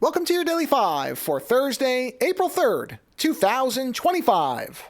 Welcome to your Daily 5 for Thursday, April 3rd, 2025.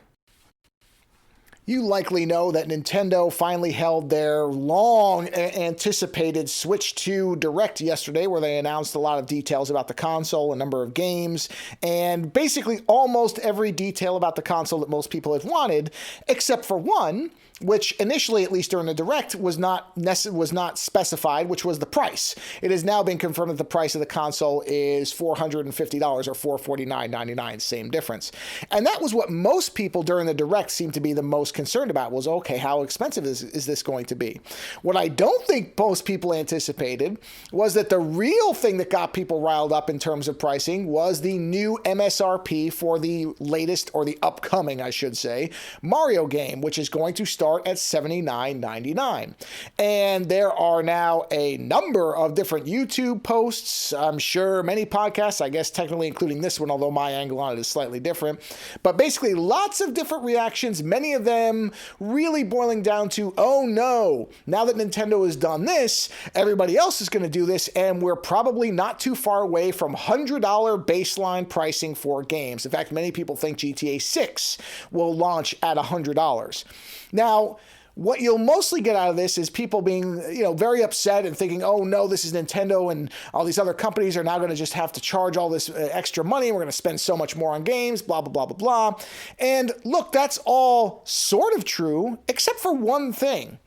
You likely know that Nintendo finally held their long-anticipated Switch 2 Direct yesterday, where they announced a lot of details about the console, a number of games, and basically almost every detail about the console that most people had wanted, except for one, which initially, at least during the Direct, was not specified, which was the price. It has now been confirmed that the price of the console is $450 or $449.99, same difference. And that was what most people during the Direct seemed to be the most concerned about, was, okay, how expensive is this going to be? What I don't think most people anticipated was that the real thing that got people riled up in terms of pricing was the new MSRP for the latest, or the upcoming, I should say, Mario game, which is going to start at $79.99. And there are now a number of different YouTube posts, I'm sure many podcasts, I guess technically including this one, although my angle on it is slightly different, but basically lots of different reactions, many of them really boiling down to, oh no, now that Nintendo has done this, everybody else is going to do this, and we're probably not too far away from $100 baseline pricing for games. In fact, many people think GTA 6 will launch at $100. Now, what you'll mostly get out of this is people being, very upset and thinking, oh no, this is Nintendo and all these other companies are now going to just have to charge all this extra money and we're going to spend so much more on games, blah, blah, blah, blah, blah. And look, that's all sort of true, except for one thing.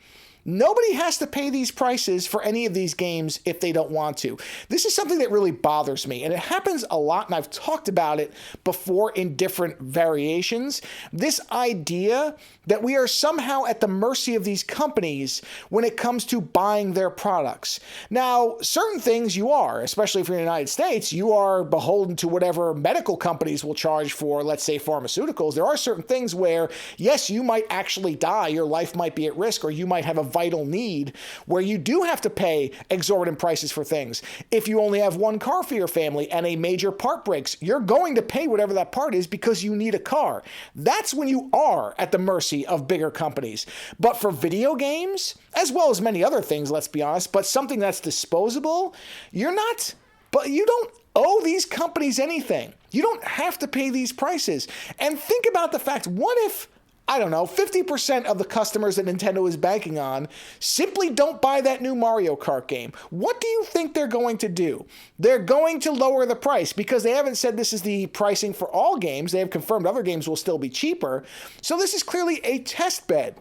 Nobody has to pay these prices for any of these games if they don't want to. This is something that really bothers me, and it happens a lot, and I've talked about it before in different variations. This idea that we are somehow at the mercy of these companies when it comes to buying their products. Now, certain things you are, especially if you're in the United States, you are beholden to whatever medical companies will charge for, let's say, pharmaceuticals. There are certain things where, yes, you might actually die, your life might be at risk, or you might have a vital need where you do have to pay exorbitant prices for things. If you only have one car for your family and a major part breaks, you're going to pay whatever that part is because you need a car. That's when you are at the mercy of bigger companies. But for video games, as well as many other things, let's be honest, but something that's disposable, you don't owe these companies anything. You don't have to pay these prices. And think about the fact, what if 50% of the customers that Nintendo is banking on simply don't buy that new Mario Kart game? What do you think they're going to do? They're going to lower the price because they haven't said this is the pricing for all games. They have confirmed other games will still be cheaper. So this is clearly a test bed.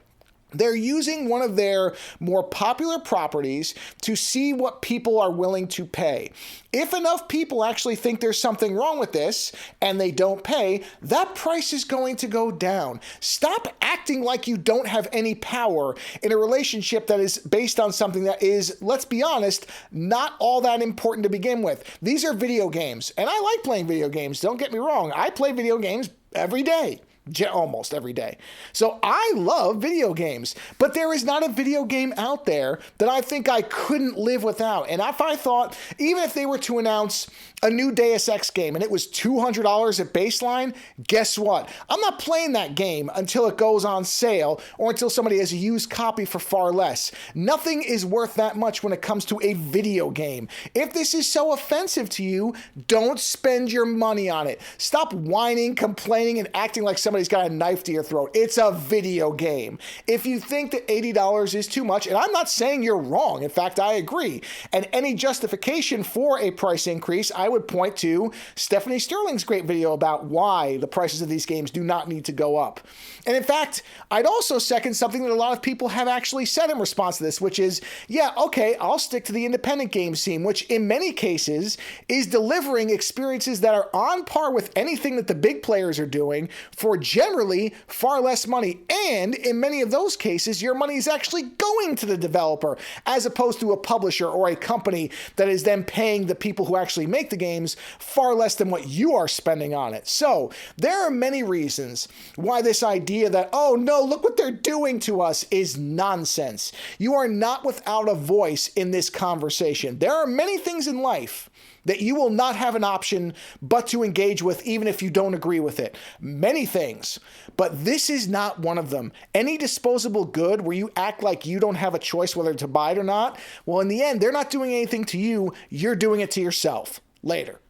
They're using one of their more popular properties to see what people are willing to pay. If enough people actually think there's something wrong with this and they don't pay, that price is going to go down. Stop acting like you don't have any power in a relationship that is based on something that is, let's be honest, not all that important to begin with. These are video games, and I like playing video games. Don't get me wrong. I play video games every day. Almost every day. So I love video games, but there is not a video game out there that I think I couldn't live without. And if I thought, even if they were to announce a new Deus Ex game and it was $200 at baseline, guess what? I'm not playing that game until it goes on sale or until somebody has a used copy for far less. Nothing is worth that much when it comes to a video game. If this is so offensive to you, don't spend your money on it. Stop whining, complaining, and acting like somebody's got a knife to your throat. It's a video game. If you think that $80 is too much, and I'm not saying you're wrong, in fact, I agree, and any justification for a price increase, I would point to Stephanie Sterling's great video about why the prices of these games do not need to go up. And in fact, I'd also second something that a lot of people have actually said in response to this, which is, yeah, okay, I'll stick to the independent game scene, which in many cases is delivering experiences that are on par with anything that the big players are doing for generally far less money. And in many of those cases, your money is actually going to the developer as opposed to a publisher or a company that is then paying the people who actually make the games far less than what you are spending on it. So there are many reasons why this idea that, oh no, look what they're doing to us is nonsense. You are not without a voice in this conversation. There are many things in life that you will not have an option but to engage with even if you don't agree with it. Many things, but this is not one of them. Any disposable good where you act like you don't have a choice whether to buy it or not, well, in the end, they're not doing anything to you. You're doing it to yourself. Later.